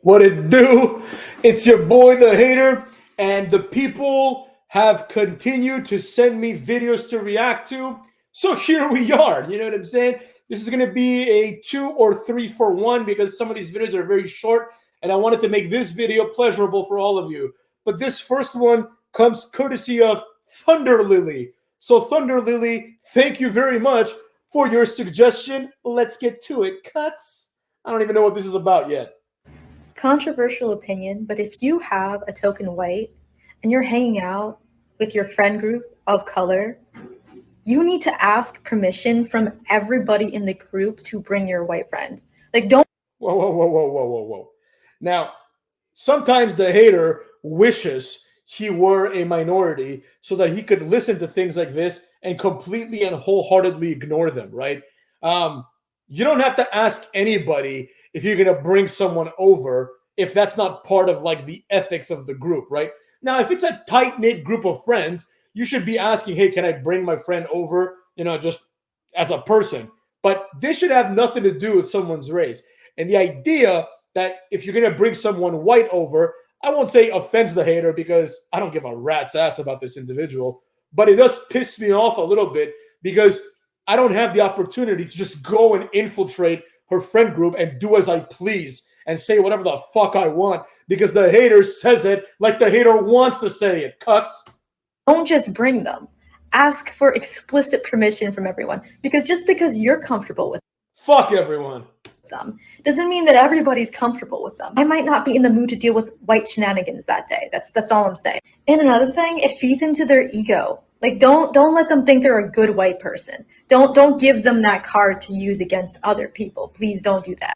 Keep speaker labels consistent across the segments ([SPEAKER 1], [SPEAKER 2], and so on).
[SPEAKER 1] What it do? It's your boy, the hater, and the people have continued to send me videos to react to. So here we are. You know what I'm saying? This is going to be a 2 or 3 for 1 because some of these videos are very short, and I wanted to make this video pleasurable for all of you. But this first one comes courtesy of ThuderLily. So ThuderLily, thank you very much for your suggestion. Let's get to it, cuts. I don't even know what this is about yet.
[SPEAKER 2] Controversial opinion, but if you have a token white and you're hanging out with your friend group of color, you need to ask permission from everybody in the group to bring your white friend. Like, don't.
[SPEAKER 1] Whoa, whoa, whoa, whoa, whoa, whoa, whoa. Now, sometimes the hater wishes he were a minority so that he could listen to things like this and completely and wholeheartedly ignore them, right? You don't have to ask anybody if you're going to bring someone over if that's not part of like the ethics of the group, right? Now, if it's a tight-knit group of friends, you should be asking, hey, can I bring my friend over, just as a person? But this should have nothing to do with someone's race. And the idea that if you're going to bring someone white over, I won't say offends the hater because I don't give a rat's ass about this individual, but it does piss me off a little bit because I don't have the opportunity to just go and infiltrate her friend group and do as I please and say whatever the fuck I want because the hater says it like the hater wants to say it, cucks.
[SPEAKER 2] Don't just bring them. Ask for explicit permission from everyone because just because you're comfortable with
[SPEAKER 1] Fuck everyone.
[SPEAKER 2] them doesn't mean that everybody's comfortable with them. I might not be in the mood to deal with white shenanigans that day. That's all I'm saying. And another thing, it feeds into their ego. Like, don't let them think they're a good white person. Don't give them that card to use against other people. Please don't do that.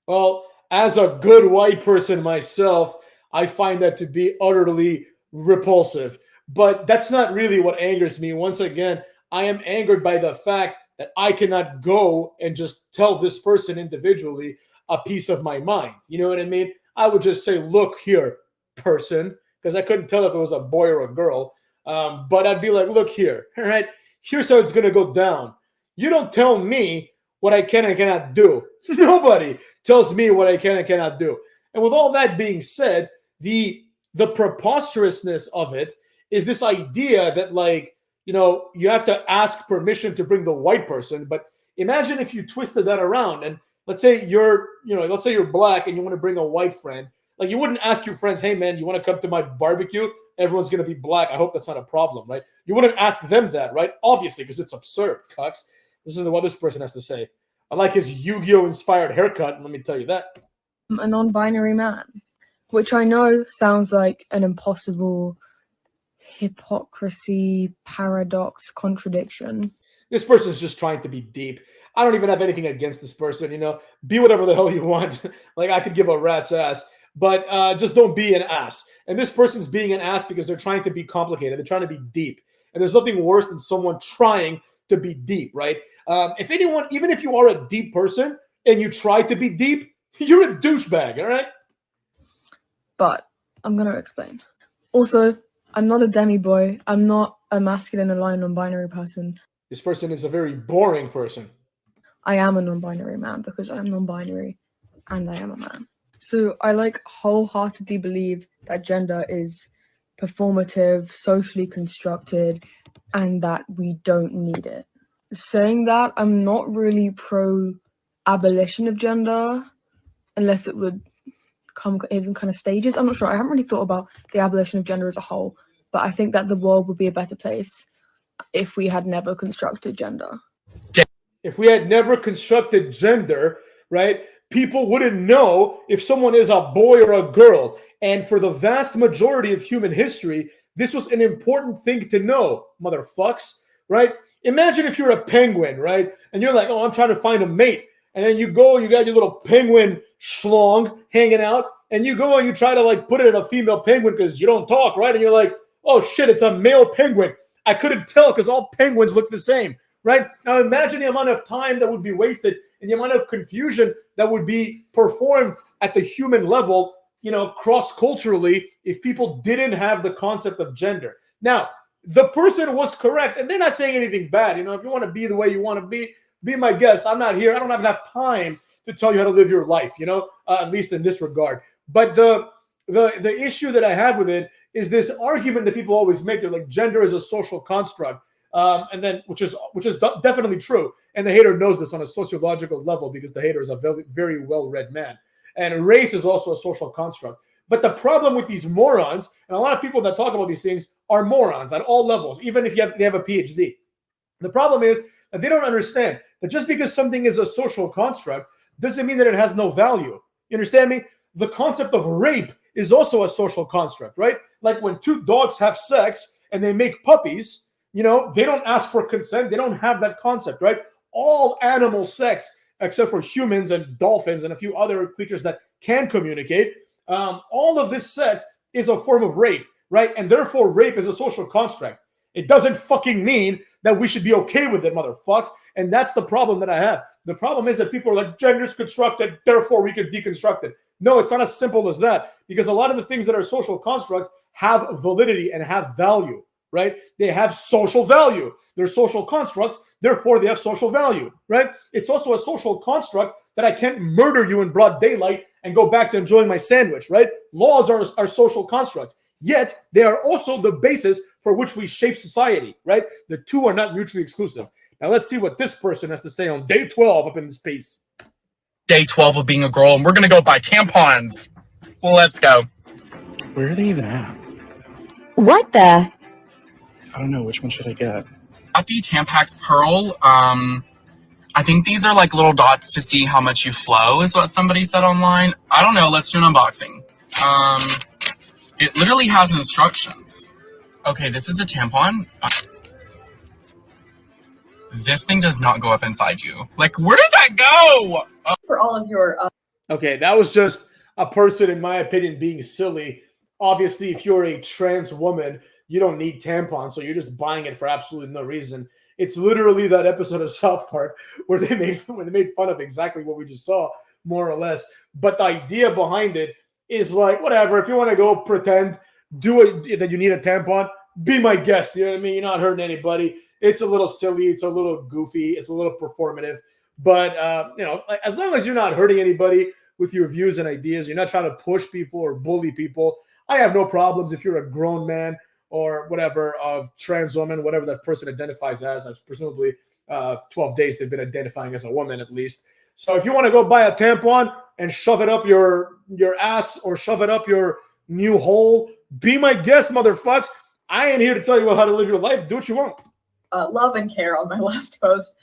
[SPEAKER 1] Well, as a good white person myself, I find that to be utterly repulsive. But that's not really what angers me. Once again, I am angered by the fact that I cannot go and just tell this person individually a piece of my mind. You know what I mean? I would just say, look here, person, because I couldn't tell if it was a boy or a girl. But I'd be like, look here, all right? Here's how it's going to go down. You don't tell me what I can and cannot do. Nobody tells me what I can and cannot do. And with all that being said, the preposterousness of it is this idea that, like, you have to ask permission to bring the white person. But imagine if you twisted that around and let's say you're black and you want to bring a white friend. Like, you wouldn't ask your friends, hey man, you want to come to my barbecue? Everyone's going to be black. I hope that's not a problem, right? You wouldn't ask them that, right? Obviously, because it's absurd, cucks. Listen to what this person has to say. I like his Yu-Gi-Oh! Inspired haircut, let me tell you that.
[SPEAKER 3] A non-binary man, which I know sounds like an impossible hypocrisy, paradox, contradiction.
[SPEAKER 1] This person's just trying to be deep. I don't even have anything against this person, Be whatever the hell you want. Like, I could give a rat's ass. But just don't be an ass. And this person's being an ass because they're trying to be complicated. They're trying to be deep. And there's nothing worse than someone trying to be deep, right? If anyone, even if you are a deep person and you try to be deep, you're a douchebag, all right?
[SPEAKER 3] But I'm going to explain. Also, I'm not a demi-boy. I'm not a masculine aligned non-binary person.
[SPEAKER 1] This person is a very boring person.
[SPEAKER 3] I am a non-binary man because I'm non-binary and I am a man. So I wholeheartedly believe that gender is performative, socially constructed, and that we don't need it. Saying that, I'm not really pro-abolition of gender, unless it would come in kind of stages. I'm not sure. I haven't really thought about the abolition of gender as a whole, but I think that the world would be a better place if we had never constructed gender.
[SPEAKER 1] If we had never constructed gender, right, people wouldn't know if someone is a boy or a girl. And for the vast majority of human history, this was an important thing to know, motherfucks, right? Imagine if you're a penguin, right? And you're like, oh, I'm trying to find a mate. And then you go, you got your little penguin schlong hanging out, and you go and you try to like put it in a female penguin because you don't talk, right? And you're like, oh shit, it's a male penguin. I couldn't tell because all penguins look the same, right? Now imagine the amount of time that would be wasted and the amount of confusion that would be performed at the human level, cross-culturally, if people didn't have the concept of gender. Now, the person was correct, and they're not saying anything bad. If you want to be the way you want to be my guest. I'm not here. I don't have enough time to tell you how to live your life. at least in this regard. But the issue that I have with it is this argument that people always make. They're like, gender is a social construct, and then which is definitely true. And the hater knows this on a sociological level because the hater is a very, very well-read man. And race is also a social construct. But the problem with these morons, and a lot of people that talk about these things are morons at all levels, even if they have a PhD. The problem is that they don't understand that just because something is a social construct doesn't mean that it has no value. You understand me? The concept of rape is also a social construct, right? Like when two dogs have sex and they make puppies, they don't ask for consent. They don't have that concept, right? All animal sex, except for humans and dolphins and a few other creatures that can communicate, all of this sex is a form of rape, right? And therefore, rape is a social construct. It doesn't fucking mean that we should be okay with it, motherfucks. And that's the problem that I have. The problem is that people are like, gender's constructed, therefore we could deconstruct it. No, it's not as simple as that, because a lot of the things that are social constructs have validity and have value, right? They have social value. They're social constructs, therefore they have social value, right? It's also a social construct that I can't murder you in broad daylight and go back to enjoying my sandwich, right? Laws are social constructs, yet they are also the basis for which we shape society, right? The two are not mutually exclusive. Now let's see what this person has to say on day 12 up in this piece.
[SPEAKER 4] Day 12 of being a girl, and we're going to go buy tampons. Let's go.
[SPEAKER 5] Where are they even at?
[SPEAKER 6] What the?
[SPEAKER 5] I don't know. Which one should I get?
[SPEAKER 4] At the Tampax Pearl, I think these are like little dots to see how much you flow, is what somebody said online. I don't know. Let's do an unboxing. It literally has instructions. Okay, this is a tampon. This thing does not go up inside you. Like, where does that go?
[SPEAKER 7] For all of your
[SPEAKER 1] Okay, that was just a person, in my opinion, being silly. Obviously, if you're a trans woman, you don't need tampons, so you're just buying it for absolutely no reason. It's literally that episode of South Park where they made fun of exactly what we just saw, more or less. But the idea behind it is like, whatever. If you want to go pretend, do it that you need a tampon, be my guest. You know what I mean? You're not hurting anybody. It's a little silly. It's a little goofy. It's a little performative. But, as long as you're not hurting anybody with your views and ideas, you're not trying to push people or bully people, I have no problems if you're a grown man or whatever, trans woman, whatever that person identifies as presumably 12 days they've been identifying as a woman at least. So if you want to go buy a tampon and shove it up your ass or shove it up your new hole, be my guest, motherfucks. I ain't here to tell you how to live your life. Do what you want.
[SPEAKER 7] love and care on my last post.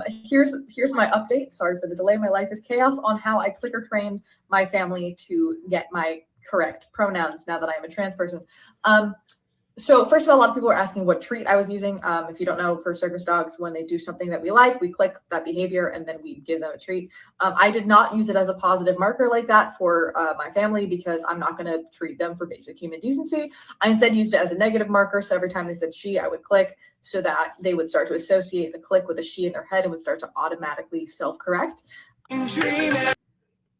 [SPEAKER 7] Here's my update. Sorry for the delay. My life is chaos on how I clicker trained my family to get my correct pronouns now that I am a trans person. So first of all, a lot of people are asking what treat I was using. If you don't know, for circus dogs, when they do something that we like, we click that behavior and then we give them a treat. I did not use it as a positive marker like that for my family because I'm not going to treat them for basic human decency. I instead used it as a negative marker. So every time they said she, I would click so that they would start to associate the click with a she in their head and would start to automatically self-correct.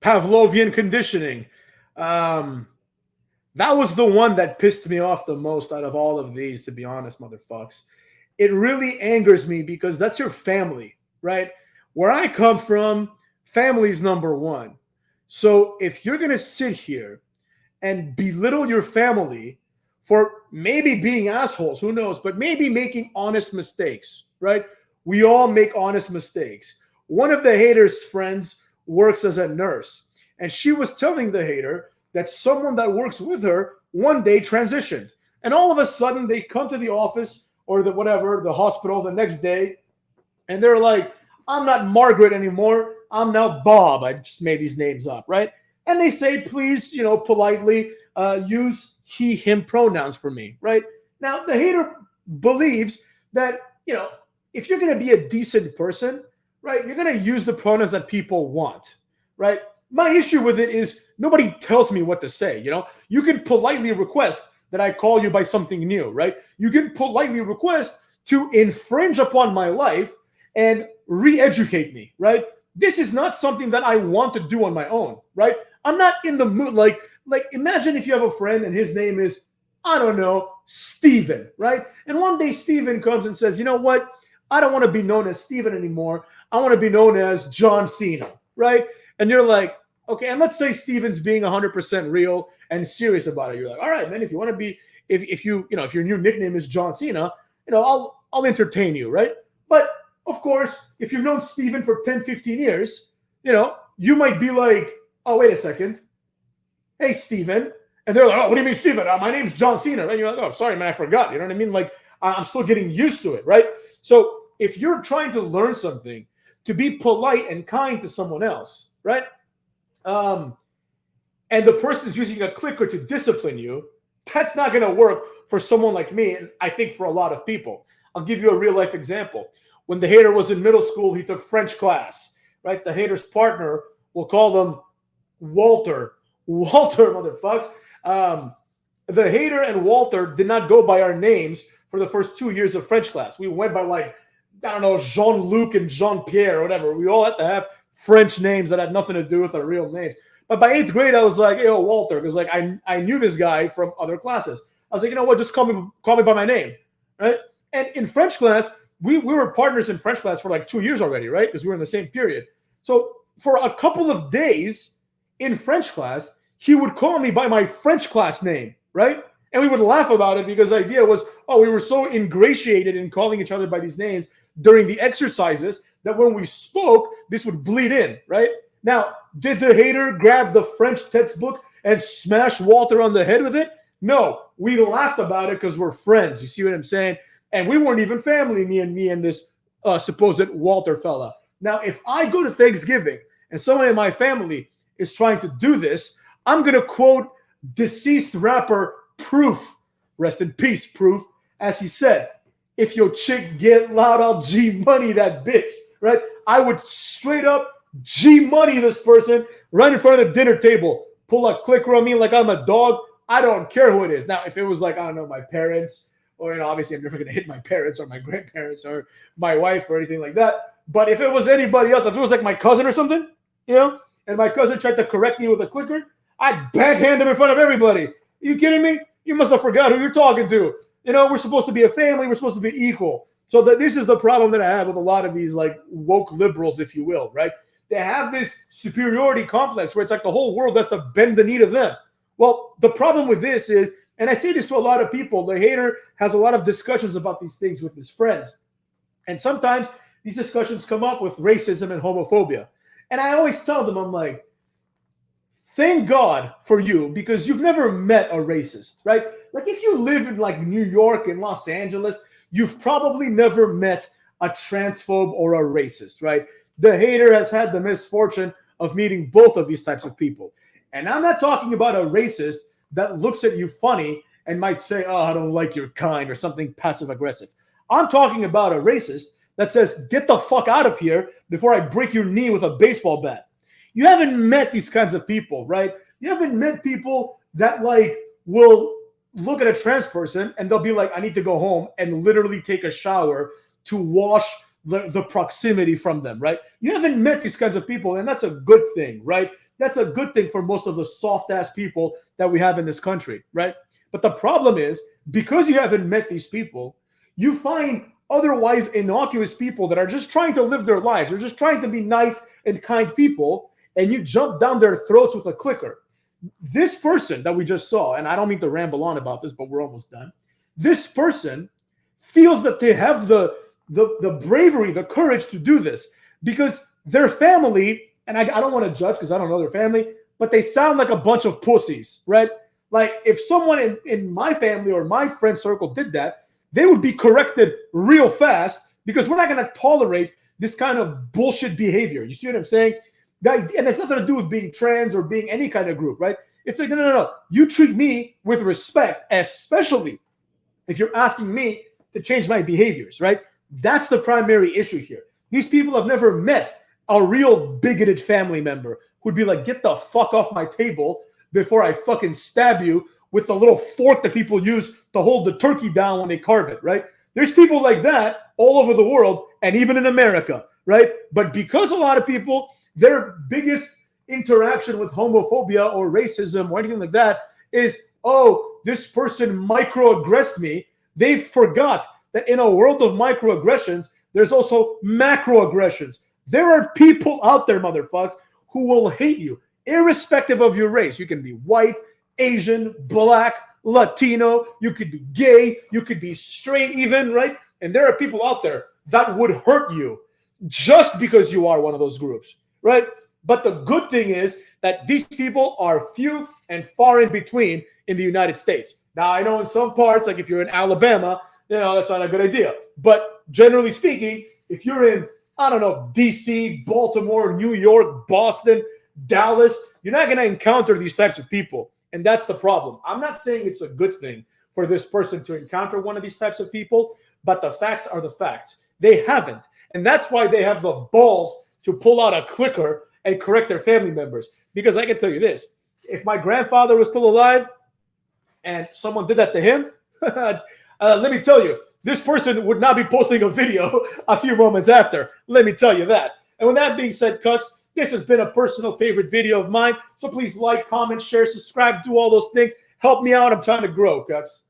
[SPEAKER 1] Pavlovian conditioning. That was the one that pissed me off the most out of all of these, to be honest, motherfucks. It really angers me because that's your family, right? Where I come from, family's number one. So if you're going to sit here and belittle your family for maybe being assholes, who knows, but maybe making honest mistakes, right? We all make honest mistakes. One of the hater's friends works as a nurse, and she was telling the hater that someone that works with her one day transitioned. And all of a sudden they come to the office or the hospital the next day, and they're like, I'm not Margaret anymore. I'm now Bob. I just made these names up, right? And they say, please, politely use he, him pronouns for me, right? Now, the hater believes that, if you're going to be a decent person, right, you're going to use the pronouns that people want, right? My issue with it is nobody tells me what to say, You can politely request that I call you by something new, right? You can politely request to infringe upon my life and re-educate me, right? This is not something that I want to do on my own, right? I'm not in the mood. Like imagine if you have a friend and his name is, I don't know, Steven, right? And one day Steven comes and says, you know what? I don't want to be known as Steven anymore. I want to be known as John Cena, right? And you're like, Okay, and let's say Steven's being 100% real and serious about it. You're like, all right, man, if you want to be, if you know, if your new nickname is John Cena, I'll entertain you, right? But of course, if you've known Steven for 10, 15 years, you might be like, oh, wait a second. Hey, Steven. And they're like, oh, what do you mean, Steven? My name's John Cena. And you're like, oh, sorry, man, I forgot. You know what I mean? Like, I'm still getting used to it, right? So if you're trying to learn something, to be polite and kind to someone else, right? And the person is using a clicker to discipline you, that's not going to work for someone like me, and I think for a lot of people. I'll give you a real life example. When the hater was in middle school, he took French class, right? The hater's partner, we'll call them Walter. Walter, motherfucks. The hater and Walter did not go by our names for the first 2 years of French class. We went by, like, I don't know, Jean-Luc and Jean-Pierre or whatever. We all had to have French names that had nothing to do with our real names. But by 8th grade, I was like, yo, Walter, because like I knew this guy from other classes. I was like, you know what, just call me by my name, right? And in French class, we were partners in French class for like 2 years already, right? Because we were in the same period. So for a couple of days in French class, he would call me by my French class name, right? And we would laugh about it because the idea was, oh, we were so ingratiated in calling each other by these names during the exercises that when we spoke, this would bleed in, right? Now, did the hater grab the French textbook and smash Walter on the head with it? No, we laughed about it because we're friends. You see what I'm saying? And we weren't even family, me and this supposed Walter fella. Now, if I go to Thanksgiving and someone in my family is trying to do this, I'm going to quote deceased rapper Proof, rest in peace, Proof, as he said, if your chick get loud, I'll G-money that bitch, right? I would straight up G-money this person right in front of the dinner table, pull a clicker on me like I'm a dog. I don't care who it is. Now, if it was like, I don't know, my parents, or obviously I'm never going to hit my parents or my grandparents or my wife or anything like that. But if it was anybody else, if it was like my cousin or something, and my cousin tried to correct me with a clicker, I'd backhand him in front of everybody. Are you kidding me? You must have forgot who you're talking to. We're supposed to be a family. We're supposed to be equal. So this is the problem that I have with a lot of these like woke liberals, if you will, right? They have this superiority complex where it's like the whole world has to bend the knee to them. Well, the problem with this is, and I say this to a lot of people, the hater has a lot of discussions about these things with his friends. And sometimes these discussions come up with racism and homophobia. And I always tell them, I'm like, thank God for you, because you've never met a racist, right? Like if you live in like New York and Los Angeles, you've probably never met a transphobe or a racist, right? The hater has had the misfortune of meeting both of these types of people. And I'm not talking about a racist that looks at you funny and might say, oh, I don't like your kind or something passive aggressive. I'm talking about a racist that says, get the fuck out of here before I break your knee with a baseball bat. You haven't met these kinds of people, right? You haven't met people that like will look at a trans person and they'll be like, I need to go home and literally take a shower to wash the proximity from them, right? You haven't met these kinds of people, and that's a good thing, right? That's a good thing for most of the soft-ass people that we have in this country, right? But the problem is, because you haven't met these people, you find otherwise innocuous people that are just trying to live their lives. They're just trying to be nice and kind people, and you jump down their throats with a clicker. This person that we just saw, and I don't mean to ramble on about this, but we're almost done. This person feels that they have the bravery, the courage to do this because their family, and I don't want to judge because I don't know their family, but they sound like a bunch of pussies, right? Like if someone in my family or my friend circle did that, they would be corrected real fast because we're not going to tolerate this kind of bullshit behavior. You see what I'm saying? And it's nothing to do with being trans or being any kind of group, right? It's like, no. You treat me with respect, especially if you're asking me to change my behaviors, right? That's the primary issue here. These people have never met a real bigoted family member who'd be like, get the fuck off my table before I fucking stab you with the little fork that people use to hold the turkey down when they carve it, right? There's people like that all over the world and even in America, right? But because a lot of people, their biggest interaction with homophobia or racism or anything like that is, oh, this person microaggressed me, they forgot that in a world of microaggressions, there's also macroaggressions. There are people out there, motherfuckers, who will hate you. irrespective of your race. You can be white, Asian, black, Latino, you could be gay, you could be straight even, right? And there are people out there that would hurt you just because you are one of those groups, right? But the good thing is that these people are few and far in between in the United States. Now, I know in some parts, like if you're in Alabama, that's not a good idea. But generally speaking, if you're in, I don't know, DC, Baltimore, New York, Boston, Dallas, you're not going to encounter these types of people. And that's the problem. I'm not saying it's a good thing for this person to encounter one of these types of people, but the facts are the facts. They haven't. And that's why they have the balls to pull out a clicker and correct their family members. Because I can tell you this, if my grandfather was still alive and someone did that to him, let me tell you, this person would not be posting a video a few moments after. Let me tell you that. And with that being said, Cucks, this has been a personal favorite video of mine. So please like, comment, share, subscribe, do all those things. Help me out. I'm trying to grow, Cucks.